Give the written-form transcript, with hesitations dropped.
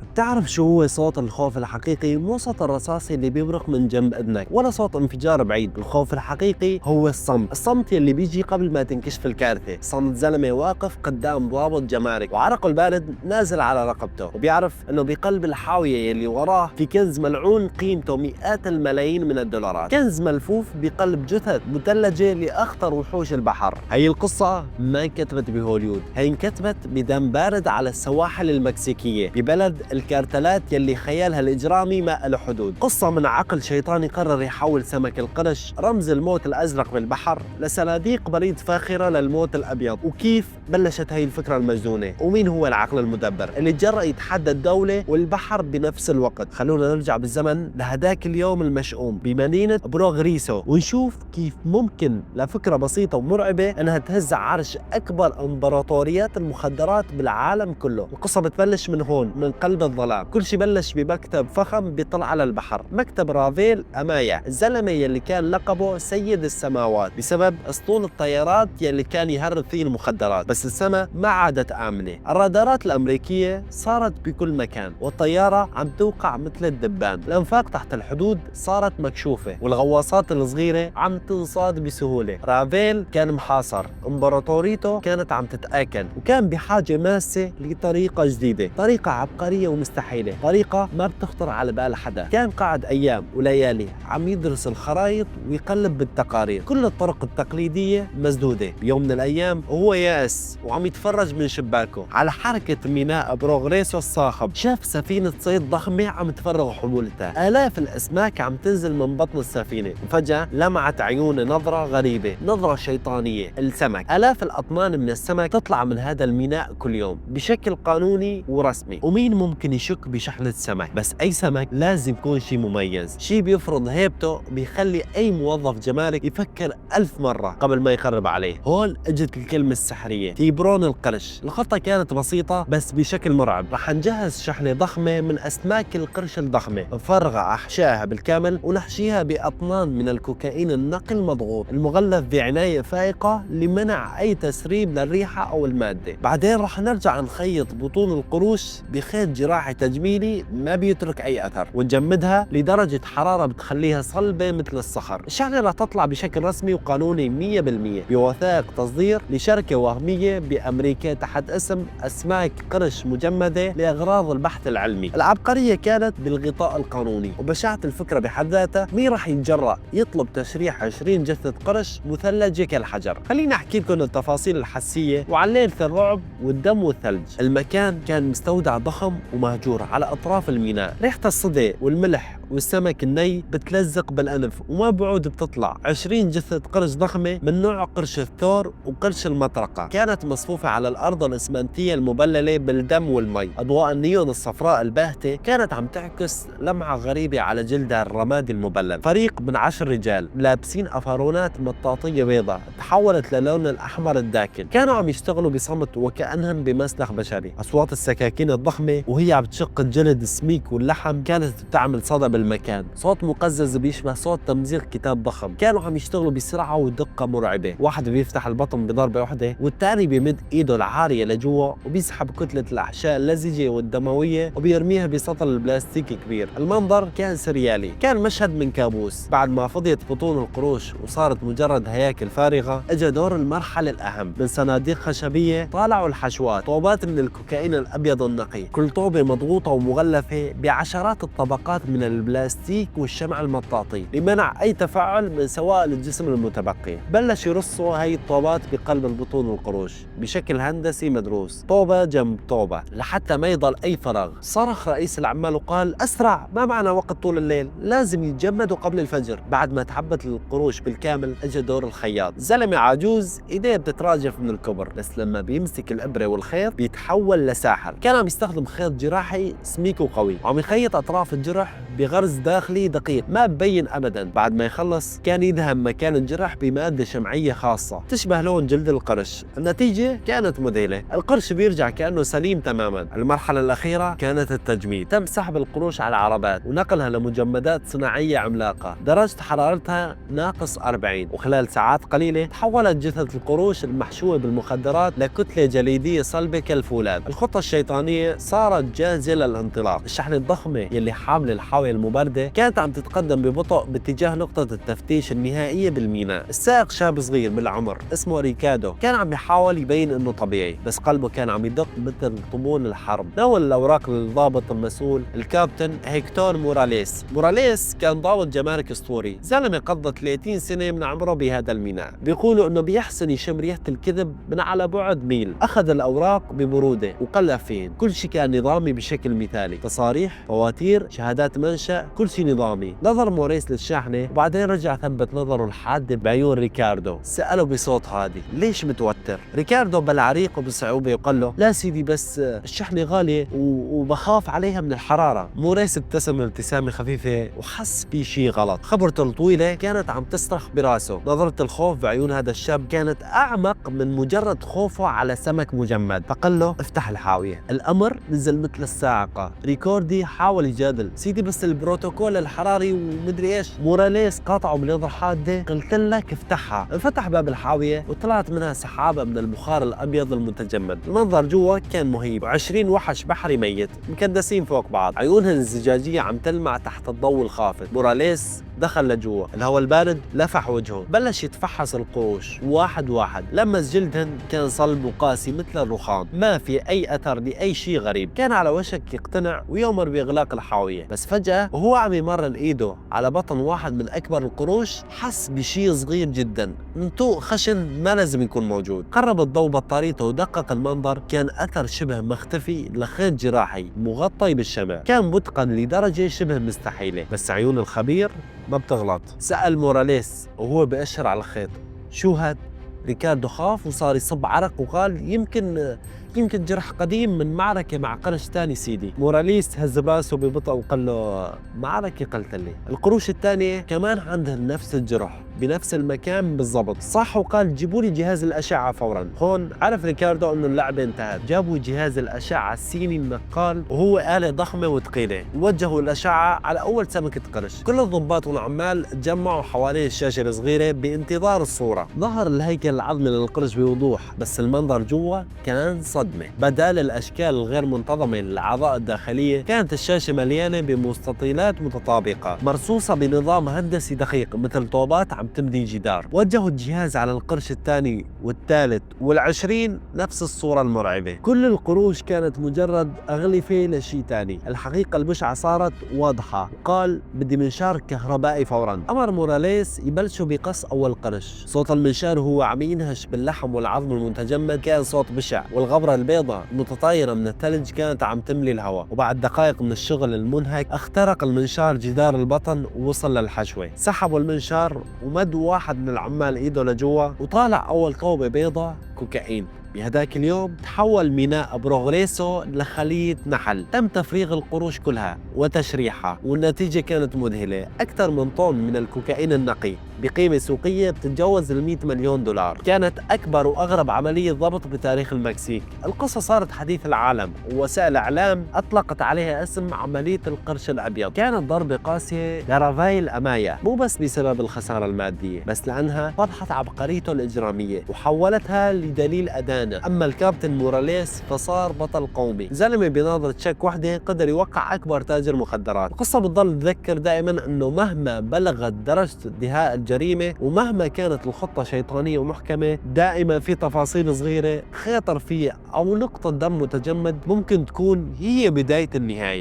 بتعرف شو هو صوت الخوف الحقيقي؟ مو صوت الرصاصي اللي بيبرق من جنب اذنك ولا صوت انفجار بعيد. الخوف الحقيقي هو الصمت يلي بيجي قبل ما تنكشف الكارثه، صمت زلمه واقف قدام ضابط جمارك وعرقه البارد نازل على رقبته، وبيعرف انه بقلب الحاويه يلي وراه في كنز ملعون قيمته مئات الملايين من الدولارات، كنز ملفوف بقلب جثث مثلجه لاخطر وحوش البحر. هي القصه ما انكتبت بهوليوود، هي انكتبت بدم بارد على السواحل المكسيكيه ببلد الكارتلات يلي خيالها الإجرامي ما له حدود. قصة من عقل شيطاني قرر يحول سمك القرش رمز الموت الأزرق بالبحر لصناديق بريد فاخرة للموت الأبيض. وكيف بلشت هاي الفكرة المجنونة؟ ومين هو العقل المدبر اللي تجرأ يتحدى الدولة والبحر بنفس الوقت؟ خلونا نرجع بالزمن لهداك اليوم المشؤوم بمدينة بروغريسو ونشوف كيف ممكن لفكرة بسيطة ومرعبة انها تهز عرش اكبر امبراطوريات المخدرات بالعالم كله. القصة بتبلش من هون، من قلب الظلام. كل شيء بلش بمكتب فخم بيطلع على البحر، مكتب رافيل أمايا، الزلمة يلي كان لقبه سيد السماوات بسبب اسطول الطيارات يلي كان يهرب فيه المخدرات. بس السماء ما عادت آمنة، الرادارات الأمريكية صارت بكل مكان والطيارة عم توقع مثل الدبان، الأنفاق تحت الحدود صارت مكشوفة والغواصات الصغيرة عم تنصاد بسهولة. رافيل كان محاصر، امبراطوريته كانت عم تتآكل وكان بحاجة ماسة لطريقة جديدة، طريقة عبقرية ومستحيلة، طريقة ما بتخطر على بال حدا. كان قاعد أيام وليالي عم يدرس الخرائط ويقلب بالتقارير، كل الطرق التقليدية مسدودة. بيوم من الأيام وهو يائس وعم يتفرج من شباكه على حركة ميناء بروغريسو الصاخب، شاف سفينة صيد ضخمة عم تفرغ حمولتها، آلاف الأسماك عم تنزل من بطن السفينة. وفجأة لمعت عيونه نظرة غريبة، نظرة شيطانية. السمك، آلاف الأطنان من السمك تطلع من هذا الميناء كل يوم بشكل قانوني ورسمي. ومين ممكن يشك بشحنة سمك؟ بس أي سمك لازم يكون شيء مميز، شيء بيفرض هيبته، بيخلي أي موظف جمارك يفكر 1000 مرة قبل ما يخرب عليه. هون اجت الكلمة السحرية، تيبرون القرش. الخطة كانت بسيطة بس بشكل مرعب. رح نجهز شحنة ضخمة من أسماك القرش الضخمة، نفرغ أحشائها بالكامل ونحشيها بأطنان من الكوكايين النقي المضغوط المغلف بعناية فائقة لمنع أي تسريب للريحة أو المادة. بعدين رح نرجع نخيط بطون القروش بخيط جراحي تجميلي ما بيترك أي أثر، ونجمدها لدرجة حرارة بتخليها صلبة مثل الصخر. الشحنة رح تطلع بشكل رسمي وقانوني 100% بوثائق تصدير لشركة وهمية بأمريكا تحت اسم أسماك قرش مجمدة لأغراض البحث العلمي. العبقرية كانت بالغطاء القانوني وبشاعة الفكرة بحد ذاتها. مين رح يتجرأ يطلب تشريح 20 جثة قرش مثلجة كالحجر؟ خليني أحكي لكم التفاصيل الحسية وعن ليلة الرعب والدم والثلج. المكان كان مستودع ضخم ومهجور على أطراف الميناء، ريحة الصدى والملح والسمك الني بتلزق بالأنف وما بعود بتطلع. 20 جثة قرش ضخمة من نوع قرش الثور وقرش المطرقة كانت مصفوفة على الأرض الإسمنتية المبللة بالدم والمي. أضواء النيون الصفراء الباهتة كانت عم تعكس لمعة غريبة على جلدها الرمادي المبلل. فريق من 10 رجال لابسين أفرونات مطاطية بيضاء تحولت للون الأحمر الداكن، كانوا عم يشتغلوا بصمت وكأنهم بمسلخ بشري. أصوات السكاكين الضخمة وهي عم تشق الجلد السميك واللحم كانت بتعمل صدى بالمكان، صوت مقزز بيشبه صوت تمزيق كتاب ضخم. كانوا عم يشتغلوا بسرعة ودقة مرعبة، واحد بيفتح البطن بضربة واحدة والتاني بيمد ايده العارية لجوا وبيسحب كتلة الأحشاء اللزجة والدموية وبيرميها بسطل البلاستيك كبير. المنظر كان سريالي، كان مشهد من كابوس. بعد ما فضيت بطون القروش وصارت مجرد هياكل فارغة، اجى دور المرحلة الأهم. من صناديق خشبية طالعوا الحشوات، طوبات من الكوكايين الأبيض النقي، كل طوبة مضغوطة ومغلفة بعشرات الطبقات من البلاستيك والشمع المطاطي لمنع أي تفاعل من سوائل الجسم المتبقية. بلش يرصوا هاي الطوبات بقلب البطون والقروش بشكل هندسي مدروس، طوبة جنب طوبة لحتى ما يضل أي فراغ. صرخ رئيس العمال وقال: أسرع، ما معنا وقت طول الليل، لازم يتجمدوا قبل الفجر. بعد ما تعبت القروش بالكامل اجى دور الخياط، زلمة عجوز ايديه بتتراجف من الكبر، بس لما بيمسك الإبرة والخيط بيتحول لساحر. كان عم يستخدم خيط جراحي سميك وقوي وعم يخيط أطراف الجرح بغرز داخلي دقيق ما ببين أبدا. بعد ما يخلص كان يدهن مكان الجرح بمادة شمعية خاصة تشبه لون جلد القرش. النتيجة كانت مذهلة، القرش بيرجع كأنه سليم تماما. المرحلة الأخيرة كانت التجميد، تم سحب القروش على العربات ونقلها لمجمدات صناعية عملاقة درجة حرارتها -40، وخلال ساعات قليلة تحولت جثث القروش المحشوة بالمخدرات لكتلة جليدية صلبة كالفولاذ. الخطة الشيطانية صارت جاهزة للانطلاق. الشحنة الضخمة يلي حاملة الحاوية المبردة كانت عم تتقدم ببطء باتجاه نقطة التفتيش النهائية بالميناء. السائق شاب صغير بالعمر اسمه ريكاردو، كان عم يحاول يبين انه طبيعي، بس قلبه كان عم يدق مثل طبول الحرب. ناول الاوراق للضابط المسؤول الكابتن هيكتور موراليس كان ضابط جمارك اسطوري، زلمه قضى 30 سنه من عمره بهذا الميناء. بيقولوا انه بيحسن يشم ريحه الكذب من على بعد ميل. اخذ الاوراق ببروده وقلع فيهن، كل شيء كان نظامي بشكل مثالي، تصاريح، فواتير، شهادات منشأ، كل شيء نظامي. نظر موريس للشاحنه وبعدين رجع ثبت نظره الحاده بعيون ريكاردو. سأله بصوت هادي: ليش متوتر؟ ريكاردو بلع ريقه بصعوبه وقال له: لا سيدي، بس الشحنه غاليه وبخاف عليها من الحراره. موريس ابتسم ابتسامه خفيفه وحس بشيء غلط. خبرته الطويله كانت عم تصرخ براسه. نظره الخوف بعيون هذا الشاب كانت اعمق من مجرد خوفه على سمك مجمد. فقال له: افتح الحاويه. الامر نزل مثل الصاعقه. ريكوردي حاول يجادل: سيدي بس البروتوكول الحراري ومدري ايش. موراليس قاطعه بنظره حاده: قلت لك افتحها. انفتح باب الحاويه وطلعت منها سحابه من البخار الابيض المتجمد. المنظر جوا كان مهيب، و20 وحش بحري ميت مكدسين فوق بعض، عيونهم الزجاجيه عم تلمع تحت الضوء الخافت. موراليس دخل لجوا، الهواء البارد لفح وجهه، بلش يتفحص القروش واحد واحد. لمس جلدهن كان صلب وقاسي مثل الرخام، ما في اي اثر لاي شيء غريب. كان على وشك يقتنع ويؤمر باغلاق الحاويه، بس فجاه وهو عم يمرن ايده على بطن واحد من اكبر القروش حس بشيء صغير جدا، منطوق خشن ما لازم يكون موجود. قرب الضوء بطاريته ودقق المنظر، كان اثر شبه مختفي لخيط جراحي مغطي بالشمع، كان متقن لدرجه شبه مستحيله. بس عيون الخبير ما بتغلط. سأل موراليس وهو بأشر على الخيط: شو هاد؟ ريكاردو خاف وصار يصب عرق وقال: يمكن جرح قديم من معركة مع قرش تاني سيدي. موراليس هز براسه ببطء وقال له: معركة قلت لي. القروش الثانية كمان عندها نفس الجرح بنفس المكان بالضبط. صح، وقال: جيبوا لي جهاز الأشعة فورا. هون عرف ريكاردو انه اللعبة انتهت. جابوا جهاز الأشعة السيني النقال، وهو آلة ضخمة وثقيلة، ووجهوا الأشعة على أول سمكة قرش. كل الضباط والعمال تجمعوا حوالين الشاشة الصغيرة بانتظار الصورة. ظهر الهيكل العظمي للقرش بوضوح، بس المنظر جوا كان صدمة. بدال الأشكال الغير منتظمة للأعضاء الداخلية، كانت الشاشة مليانة بمستطيلات متطابقة مرصوصة بنظام هندسي دقيق مثل طوبات عم تبني جدار. وجهوا الجهاز على القرش الثاني والثالث وال20، نفس الصورة المرعبة. كل القروش كانت مجرد أغلفة لشيء ثاني. الحقيقة البشعة صارت واضحة. قال: بدي منشار كهربائي فورا. أمر موراليس يبلشوا بقص أول قرش. صوت المنشار وهو عم ينهش باللحم والعظم المتجمد كان صوت بشع، والغبرة البيضاء المتطايرة من الثلج كانت عم تملي الهواء. وبعد دقائق من الشغل المنهك اخترق المنشار جدار البطن ووصل للحشوة. سحبوا المنشار ومد واحد من العمال ايده لجوا وطالع اول طوبة بيضة كوكايين. بهداك اليوم تحول ميناء بروغريسو لخلية نحل. تم تفريغ القروش كلها وتشريحها، والنتيجة كانت مذهلة: أكثر من طن من الكوكايين النقي بقيمة سوقية بتتجاوز ال100 مليون دولار. كانت أكبر وأغرب عملية ضبط بتاريخ المكسيك. القصة صارت حديث العالم، ووسائل الإعلام أطلقت عليها اسم عملية القرش الأبيض. كانت ضربة قاسية لرافائيل أمايا، مو بس بسبب الخسارة المادية، بس لأنها فضحت عبقريته الإجرامية وحولتها لدليل أدانة. أما الكابتن موراليس فصار بطل قومي، زلمة بنظرة شك وحدة قدر يوقع أكبر تاجر مخدرات. القصة بتضل تذكر دائما أنه مهما بلغت درجة دهاء الجريمة ومهما كانت الخطة شيطانية ومحكمة، دائما في تفاصيل صغيرة، خيط رفيع أو نقطة دم متجمد ممكن تكون هي بداية النهاية.